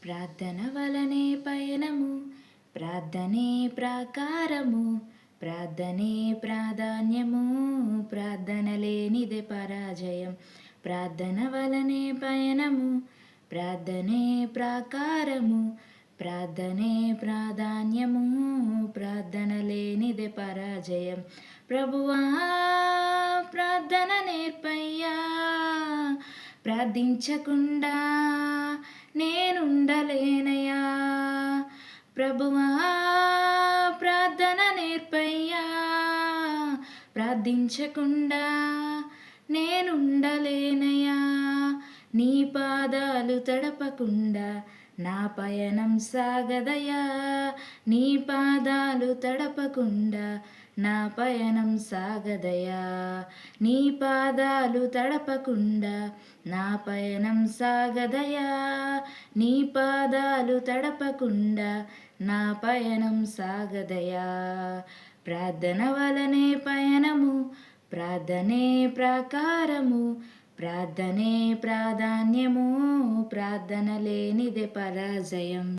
ప్రార్థన వలనే పయనము, ప్రార్థనే ప్రాకారము, ప్రార్థనే ప్రాధాన్యము, ప్రార్థన లేనిదే పరాజయం. ప్రార్థన వలనే పయనము, ప్రార్థనే ప్రాకారము, ప్రార్థనే ప్రాధాన్యము, ప్రార్థన లేనిదే పరాజయం. ప్రభువా ప్రార్థన నేర్పయ్యా, ప్రార్థించకుండా నేనుండలేనయ్యా. ప్రభువా ప్రార్థన నేర్పయ్యా, ప్రార్థించకుండా నేనుండలేనయ్యా. నీ పాదాలు తడపకుండా నా పయనం సాగదయా. నీ పాదాలు తడపకుండా నా పయనం సాగదయా. నీ పాదాలు తడపకుండా నా పయనం సాగదయా. నీ పాదాలు తడపకుండా నా పయనం సాగదయా. ప్రార్థన వలనే పయనము, ప్రార్థనే ప్రాకారము, ప్రార్థనే ప్రాధాన్యము, ప్రార్థన లేనిదే పరాజయం.